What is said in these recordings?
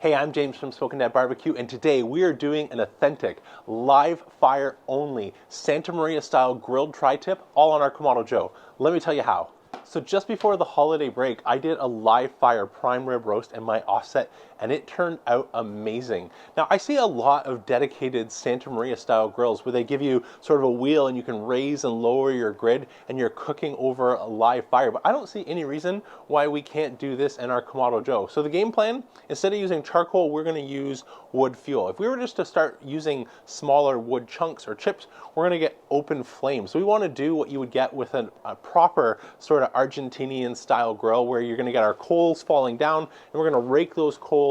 Hey, I'm James from Smoking Dad Barbecue, and today we are doing an authentic, live fire only, Santa Maria style grilled tri-tip, all on our Kamado Joe. Let me tell you how. So just before the holiday break, I did a live fire prime rib roast in my offset, and it turned out amazing. Now, I see a lot of dedicated Santa Maria style grills where they give you sort of a wheel and you can raise and lower your grid and you're cooking over a live fire, but I don't see any reason why we can't do this in our Kamado Joe. So the game plan, instead of using charcoal, we're gonna use wood fuel. If we were just to start using smaller wood chunks or chips, we're gonna get open flames. So we wanna do what you would get with a proper sort of Argentinian style grill, where you're gonna get our coals falling down and we're gonna rake those coals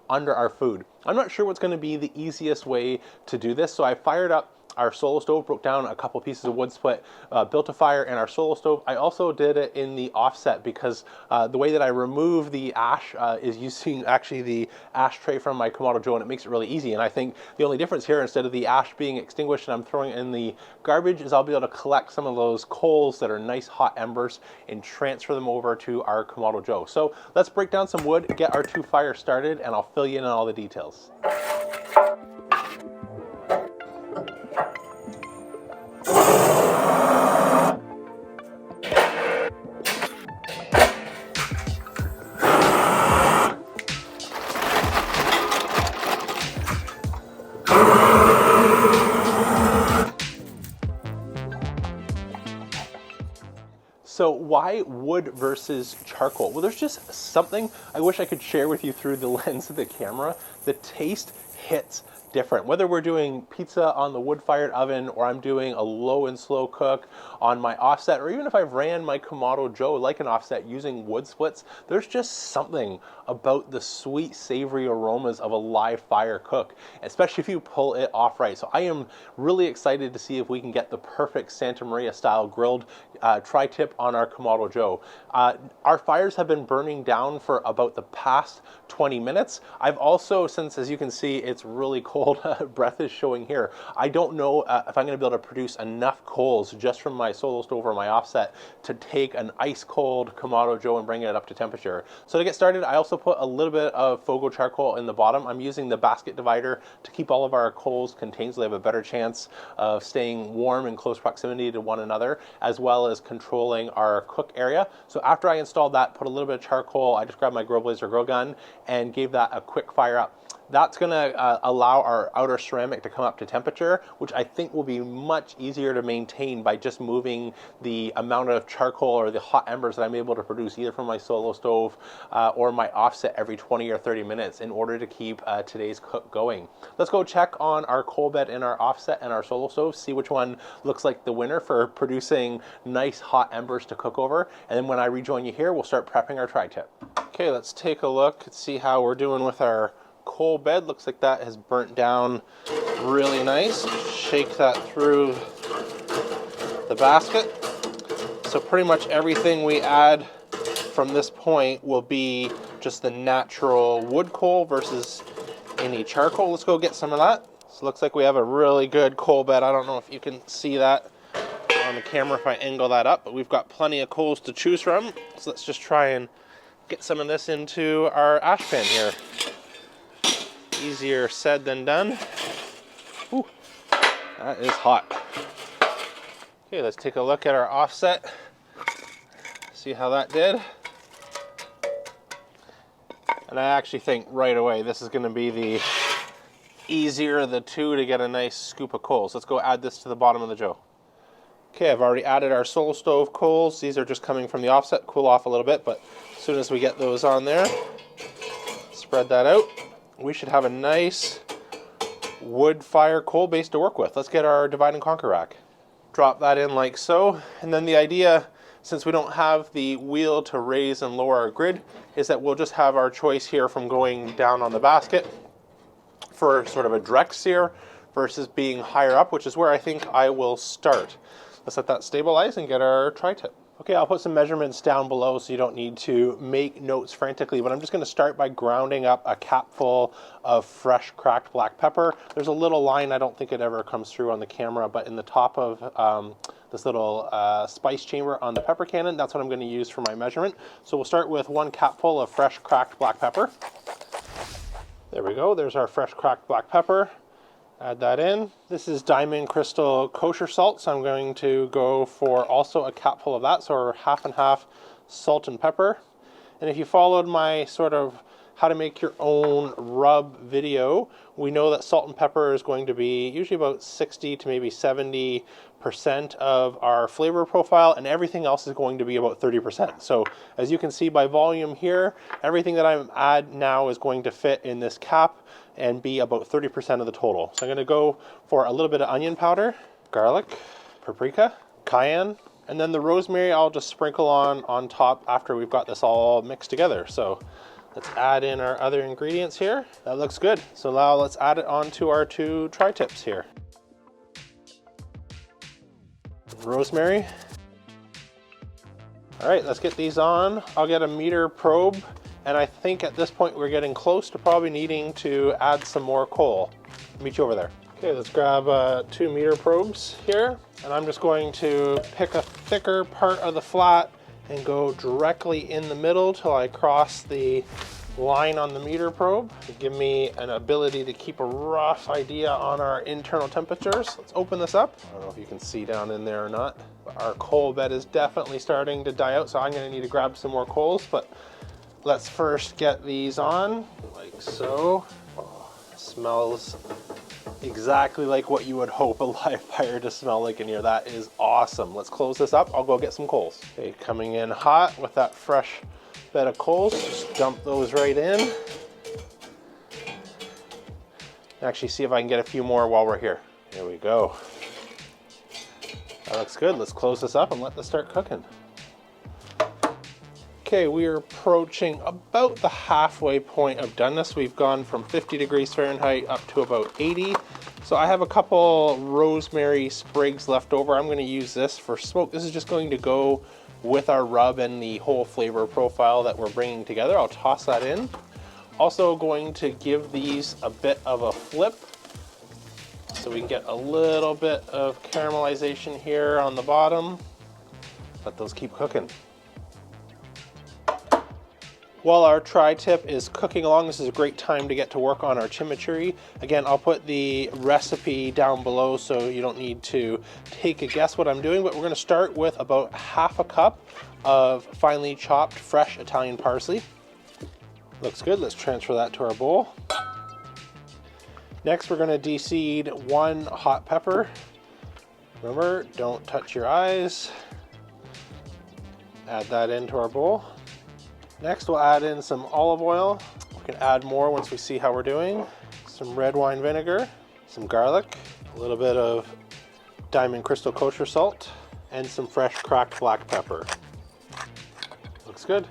under our food. I'm not sure what's gonna be the easiest way to do this, so I fired up our solo stove, broke down a couple pieces of wood split, built a fire in our solo stove. I also did it in the offset because the way that I remove the ash is using actually the ashtray from my Kamado Joe, and it makes it really easy. And I think the only difference here, instead of the ash being extinguished and I'm throwing it in the garbage, is I'll be able to collect some of those coals that are nice hot embers and transfer them over to our Kamado Joe. So let's break down some wood, get our two fires started, and I'll fill you in on all the details. So why wood versus charcoal? Well, there's just something I wish I could share with you through the lens of the camera. The taste hits different. Whether we're doing pizza on the wood-fired oven, or I'm doing a low and slow cook on my offset, or even if I've ran my Kamado Joe like an offset using wood splits, there's just something about the sweet, savory aromas of a live fire cook, especially if you pull it off right. So I am really excited to see if we can get the perfect Santa Maria style grilled tri-tip on our Kamado Joe. Our fires have been burning down for about the past 20 minutes. I've also, since as you can see, it's really cold, breath is showing here. I don't know if I'm going to be able to produce enough coals just from my solo stove or my offset to take an ice cold Kamado Joe and bring it up to temperature. So to get started, I also put a little bit of Fogo charcoal in the bottom. I'm using the basket divider to keep all of our coals contained so they have a better chance of staying warm in close proximity to one another, as well as controlling our cook area. So after I installed that, put a little bit of charcoal, I just grabbed my Grill Blazer grill gun and gave that a quick fire up. That's going to allow our outer ceramic to come up to temperature, which I think will be much easier to maintain by just moving the amount of charcoal or the hot embers that I'm able to produce either from my solo stove or my offset every 20 or 30 minutes in order to keep today's cook going. Let's go check on our coal bed in our offset and our solo stove, see which one looks like the winner for producing nice hot embers to cook over. And then when I rejoin you here, we'll start prepping our tri-tip. Okay, let's take a look and see how we're doing with our coal bed. Looks like that has burnt down really nice. Shake that through the basket. So pretty much everything we add from this point will be just the natural wood coal versus any charcoal. Let's go get some of that. So it looks like we have a really good coal bed. I don't know if you can see that on the camera if I angle that up, but we've got plenty of coals to choose from. So let's just try and get some of this into our ash pan here. Easier said than done. Ooh, that is hot. Okay, let's take a look at our offset. See how that did. And I actually think right away this is going to be the easier of the two to get a nice scoop of coals. Let's go add this to the bottom of the Joe. Okay, I've already added our solo stove coals. These are just coming from the offset, cool off a little bit, but as soon as we get those on there, spread that out. We should have a nice wood fire coal base to work with. Let's get our divide and conquer rack. Drop that in like so. And then the idea, since we don't have the wheel to raise and lower our grid, is that we'll just have our choice here from going down on the basket for sort of a direct sear versus being higher up, which is where I think I will start. Let's let that stabilize and get our tri-tip. Okay, I'll put some measurements down below so you don't need to make notes frantically, but I'm just going to start by grounding up a capful of fresh cracked black pepper. There's a little line, I don't think it ever comes through on the camera, but in the top of this little spice chamber on the pepper cannon, that's what I'm going to use for my measurement. So we'll start with 1 capful of fresh cracked black pepper. There we go. There's our fresh cracked black pepper. Add that in. This is Diamond Crystal kosher salt, so I'm going to go for also a capful of that, so we're half and half salt and pepper. And if you followed my sort of how to make your own rub video, we know that salt and pepper is going to be usually about 60 to maybe 70% of our flavor profile, and everything else is going to be about 30%. So as you can see by volume here, everything that I'm add now is going to fit in this cap and be about 30% of the total. So I'm going to go for a little bit of onion powder, garlic, paprika, cayenne, and then the rosemary I'll just sprinkle on top after we've got this all mixed together. So let's add in our other ingredients here. That looks good. So now let's add it onto our 2 tri-tips here. Rosemary. All right, let's get these on. I'll get a meter probe, and I think at this point we're getting close to probably needing to add some more coal. Meet you over there. Okay, let's grab 2 meter probes here, and I'm just going to pick a thicker part of the flat and go directly in the middle till I cross the line on the meter probe to give me an ability to keep a rough idea on our internal temperatures. Let's open this up. I don't know if you can see down in there or not, but our coal bed is definitely starting to die out, so I'm going to need to grab some more coals, but let's first get these on like so. Oh, smells exactly like what you would hope a live fire to smell like in here. That is awesome. Let's close this up. I'll go get some coals. Okay, coming in hot with that fresh bed of coals. Just dump those right in. Actually, see if I can get a few more while we're here. There we go. That looks good. Let's close this up and let this start cooking. Okay, we are approaching about the halfway point of doneness. We've gone from 50 degrees Fahrenheit up to about 80. So I have a couple rosemary sprigs left over. I'm going to use this for smoke. This is just going to go with our rub and the whole flavor profile that we're bringing together. I'll toss that in. Also going to give these a bit of a flip so we can get a little bit of caramelization here on the bottom. Let those keep cooking. While our tri-tip is cooking along, this is a great time to get to work on our chimichurri. Again, I'll put the recipe down below so you don't need to take a guess what I'm doing, but we're gonna start with about half a cup of finely chopped fresh Italian parsley. Looks good, let's transfer that to our bowl. Next, we're gonna de-seed 1 hot pepper. Remember, don't touch your eyes. Add that into our bowl. Next, we'll add in some olive oil. We can add more once we see how we're doing. Some red wine vinegar, some garlic, a little bit of Diamond Crystal kosher salt, and some fresh cracked black pepper. Looks good.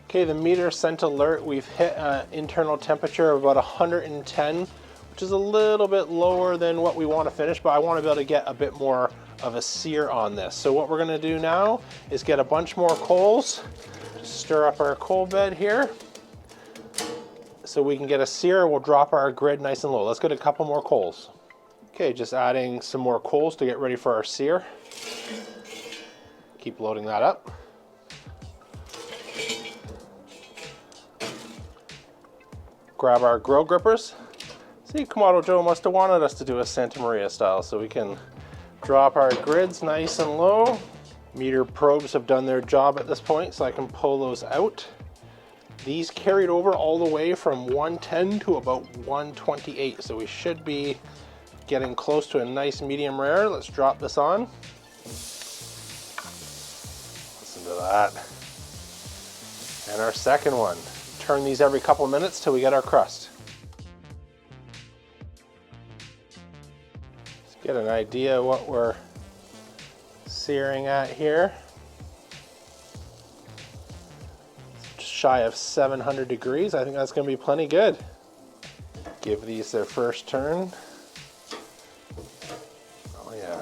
Okay, the meter sent alert. We've hit an internal temperature of about 110, which is a little bit lower than what we want to finish, but I want to be able to get a bit more of a sear on this. So what we're going to do now is get a bunch more coals. Stir up our coal bed here so we can get a sear. We'll drop our grid nice and low. Let's get a couple more coals. Okay, just adding some more coals to get ready for our sear. Keep loading that up. Grab our grill grippers. See, Kamado Joe must have wanted us to do a Santa Maria style, so we can drop our grids nice and low. Meter probes have done their job at this point, so I can pull those out. These carried over all the way from 110 to about 128, so we should be getting close to a nice medium rare. Let's drop this on. Listen to that. And our second one. Turn these every couple minutes till we get our crust. Let's get an idea what we're searing at here. Just shy of 700 degrees. I think that's going to be plenty good. Give these their first turn. Oh yeah.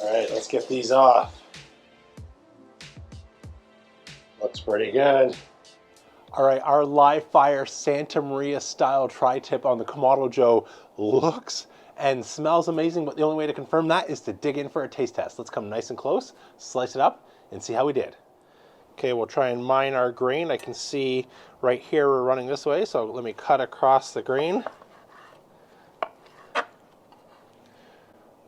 All right, let's get these off. Looks pretty good. All right, our live fire Santa Maria style tri-tip on the Kamado Joe looks and smells amazing, but the only way to confirm that is to dig in for a taste test. Let's come nice and close, slice it up, and see how we did. Okay, we'll try and mine our grain. I can see right here we're running this way, so let me cut across the grain.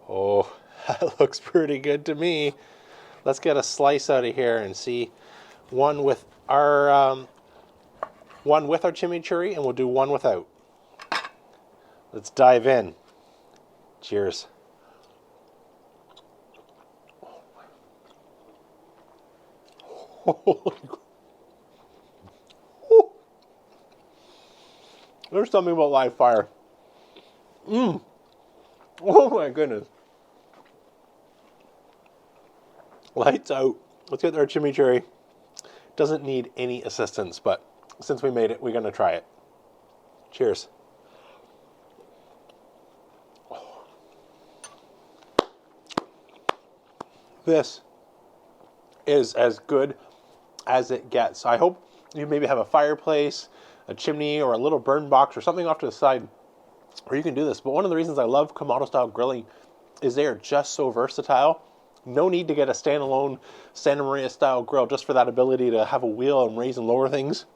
Oh, that looks pretty good to me. Let's get a slice out of here and see one with our chimichurri, and we'll do one without. Let's dive in. Cheers. There's something about live fire. Oh my goodness. Lights out. Let's get our chimichurri. Doesn't need any assistance, but since we made it, we're going to try it. Cheers. This is as good as it gets. I hope you maybe have a fireplace, a chimney, or a little burn box or something off to the side where you can do this. But one of the reasons I love Kamado style grilling is they are just so versatile. No need to get a standalone Santa Maria style grill just for that ability to have a wheel and raise and lower things.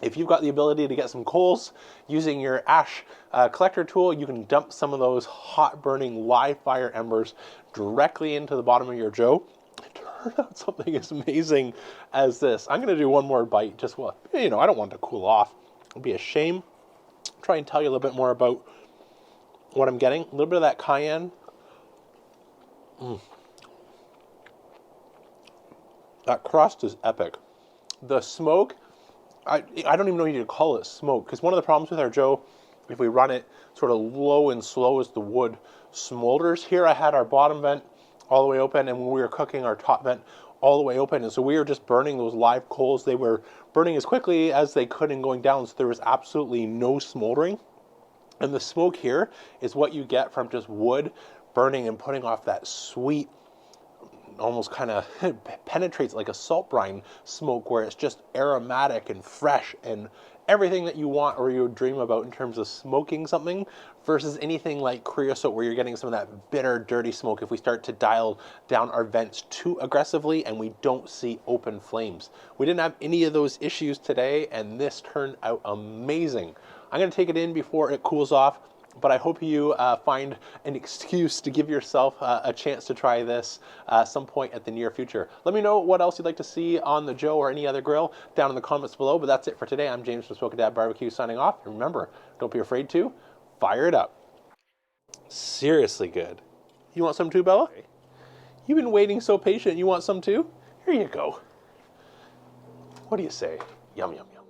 If you've got the ability to get some coals using your ash collector tool, you can dump some of those hot burning live fire embers directly into the bottom of your Joe. Turn out something as amazing as this. I'm going to do one more bite just, well, I don't want it to cool off. It'd be a shame. Try and tell you a little bit more about what I'm getting. A little bit of that cayenne. That crust is epic. The smoke, I don't even know if you could call it smoke, because one of the problems with our Joe, if we run it sort of low and slow as the wood smolders. Here I had our bottom vent all the way open, and when we were cooking, our top vent all the way open, and so we were just burning those live coals. They were burning as quickly as they could and going down, so there was absolutely no smoldering. And the smoke here is what you get from just wood burning and putting off that sweet, almost kind of penetrates like a salt brine smoke, where it's just aromatic and fresh and everything that you want or you would dream about in terms of smoking something, versus anything like creosote where you're getting some of that bitter, dirty smoke if we start to dial down our vents too aggressively and we don't see open flames. We didn't have any of those issues today, and this turned out amazing. I'm going to take it in before it cools off, but I hope you find an excuse to give yourself a chance to try this some point at the near future. Let me know what else you'd like to see on the Joe or any other grill down in the comments below. But that's it for today. I'm James from Smokin' Dad Barbecue signing off. And remember, don't be afraid to fire it up. Seriously good. You want some too, Bella? You've been waiting so patient. You want some too? Here you go. What do you say? Yum, yum, yum.